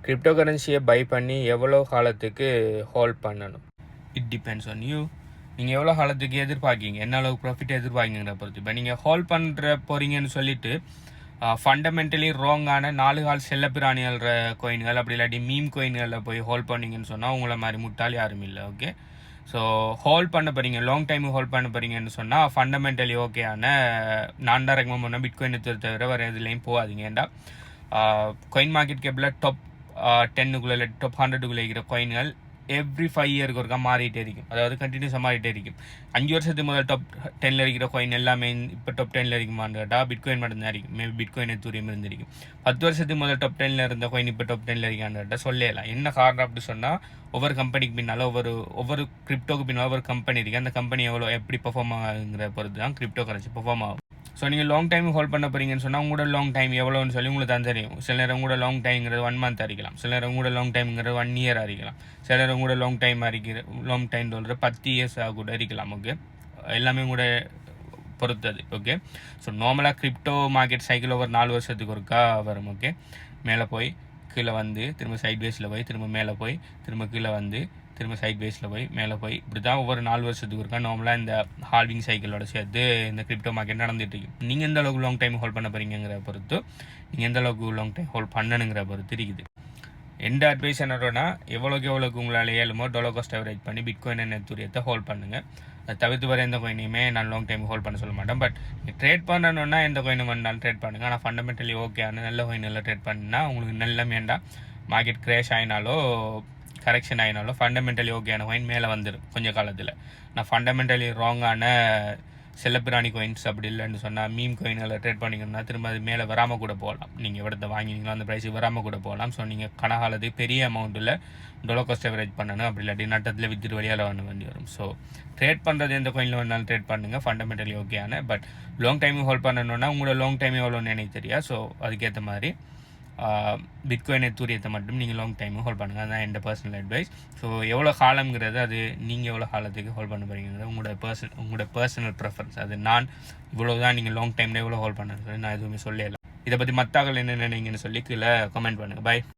Crypto கரன்சியை by பண்ணி எவ்வளோ காலத்துக்கு ஹோல்ட் பண்ணணும்? It depends on you. நீங்கள் எவ்வளோ காலத்துக்கு எதிர்பார்க்கிங்க, என்ன அளவுக்கு ப்ராஃபிட் எதிர்பார்க்கிங்கிற பொறுத்து. இப்போ நீங்கள் ஹோல்ட் பண்ணுற போகிறீங்கன்னு சொல்லிட்டு ஃபண்டமெண்டலி ராங்கான 4 கால் செல்ல பிராணிகள்ற கோயின்கள் அப்படி இல்லாட்டி மீம் கோயின்களில் போய் ஹோல்ட் பண்ணிங்கன்னு சொன்னால் உங்களை மாதிரி முட்டாள் யாரும் இல்லை. ஓகே, ஸோ ஹோல்ட் பண்ண போகிறீங்க, லாங் டைம் ஹோல்ட் பண்ண போகிறீங்கன்னு சொன்னால் ஃபண்டமெண்டலி ஓகேயான நான் தான் ரெக்கமெண்ட் பண்ண பிட்காயினை தவிர வேறு எதுலேயும் போகாதீங்க. ஏன்டா காயின் மார்க்கெட் கேப்பில் டாப் 10க்குள்ளே இல்லை டாப் 100க்குள்ளே இருக்கிற காயின்கள் எவ்ரி 5 இயருக்கு ஒருக்கா மாறிட்டே இருக்கும். அதாவது கண்டினியூஸாக மாறிட்டே இருக்கும். 5 வருஷத்துக்கு முதல் டாப் 10ல் இருக்கிற காயின் எல்லாமே இப்போ டாப் 10ல் இருக்குமான்னு கேட்டால் பிட்காயின் மட்டும்தான் இருக்கும். மேபி பிட்காயின் எத்தூரியம் இருந்திருக்கும். 10 வருஷத்துக்கு முதல் டாப் 10ல் இருந்த காயின் இப்போ டாப் 10ல் இருக்கான்னு கேட்டால் சொல்லலாம். என்ன காரணம் அப்படி சொன்னால் ஒவ்வொரு கம்பெனிக்கு பின்னால் ஒவ்வொரு கிரிப்டோக்கு பின்னால் ஒவ்வொரு கம்பெனி இருக்குது. அந்த கம்பெனி எப்படி பெர்ஃபார்ம் ஆகுங்கிற பொறுத்து தான் கிரிப்டோ கரன்சி பெர்ஃபார்ம் ஆகும். ஸோ நீங்கள் லாங் டைம் ஹோல்ட் பண்ண போகிறீங்கன்னு சொன்னால் உங்களோட லாங் டைம் எவ்வளோன்னு சொல்லி உங்களுக்கு தான் தெரியும். சில நேரம் கூட லாங் டைம்ங்கிறது 1 மந்த் அறிக்கலாம், சில நேரம் கூட லாங் டைம்ங்கிறது 1 இயர் அறிக்கலாம், சில நேரம் கூட லாங் டைம் சொல்கிற 10 இயர்ஸாக கூட இருக்கலாம். ஓகே, எல்லாமே கூட பொறுத்தது. ஓகே, ஸோ நார்மலாக கிரிப்டோ மார்க்கெட் சைக்கிள் ஒரு 4 வருஷத்துக்கு ஒருக்கா வரும். ஓகே, மேலே போய் கீழே வந்து திரும்ப சைட் பேஸில் போய் திரும்ப மேலே போய் திரும்ப கீழே வந்து திரும்ப சைட் பேஸில் போய் மேலே போய் இப்படி தான் ஒவ்வொரு 4 வருஷத்துக்கு இருக்கா நார்மலாக இந்த ஹால்விங் சைக்கிளோட சேர்த்து இந்த கிரிப்டோ மார்க்கெட் நடந்துட்டு இருக்கு. நீங்கள் எந்த அளவுக்கு லாங் டைம் ஹோல்ட் பண்ண போறீங்கிற பொறுத்து, நீங்கள் எந்த அளவுக்கு லாங் டைம் ஹோல்ட் பண்ணணுங்கிற பொறுத்து இருக்குது. எந்த அட்வைஸ் என்னன்னா, எவ்வளோக்கு உங்களால் ஏழுமோ டாலர் காஸ்ட் அவரேஜ் பண்ணி பிட்காயின் எத்தூரியத்தை ஹோல்ட் பண்ணுங்கள். அதை தவிர்த்து வர எந்த கோயினையுமே நான் லாங் டைம் ஹோல்ட் பண்ண சொல்ல மாட்டேன். பட் ட்ரேட் பண்ணணுன்னா எந்த கோயினும் வேணாலும் ட்ரேட் பண்ணுங்கள். ஆனால் ஃபண்டமெண்டலி ஓகேயான நல்ல கோயினில் ட்ரேட் பண்ணினா உங்களுக்கு நல்ல வேண்டாம். மார்க்கெட் கிரேஷ் ஆகினாலோ கரெக்ஷன் ஆகினாலோ ஃபண்டமெண்டலி ஓகேயான கோயின் மேலே வந்துடும் கொஞ்சம் காலத்தில். நான் ஃபண்டமெண்டலி ராங்கான செல்லப்பிராணி கோயின்ஸ் அப்படி இல்லைன்னு சொன்னால் மீம் கோயினில் ட்ரேட் பண்ணிங்கன்னா திரும்ப அது மேலே வராமல் கூட போகலாம். நீங்கள் எவ்வளோ வாங்கினீங்களோ அந்த ப்ரைஸுக்கு வராமல் கூட போகலாம். ஸோ நீங்கள் கனகாலத்துக்கு பெரிய அமௌண்ட்டில் டாலர் காஸ்ட் அவரேஜ் பண்ணணும். அப்படி இல்லாட்டி நட்டத்தில் வித்துட்டு வழியால் பண்ண வேண்டி வரும். ஸோ ட்ரேட் பண்ணுறது எந்த கோயினில் வேணாலும் ட்ரேட் பண்ணுங்கள், ஃபண்டமெண்டலி ஓகேயான. பட் லாங் டைம் ஹோல்ட் பண்ணணுன்னா உங்களோட லாங் டைம் எவ்வளோன்னு எனக்கு தெரியாது. ஸோ அதுக்கேற்ற மாதிரி பிட்காயின் எத்தூரியத்தை மட்டும் நீங்கள் லாங் டைம் ஹோல்ட் பண்ணுங்கள். அதுதான் என்னோட பர்சனல் அட்வைஸ். ஸோ எவ்வளோ காலம்ங்கிறது அது நீங்கள் எவ்வளோ காலத்துக்கு ஹோல்ட் பண்ண போகிறீங்கிறது உங்களோட பர்சனல் ப்ரெஃபரன்ஸ். அது நான் இவ்வளோ தான் நீங்கள் லாங் டைமில் எவ்வளோ ஹோல்ட் பண்ணுறது நான் எதுவுமே சொல்லலை. இதை பற்றி மற்றாக்கள் என்ன நினைங்கன்னு சொல்லி கீழே கமெண்ட் பண்ணுங்கள். பை.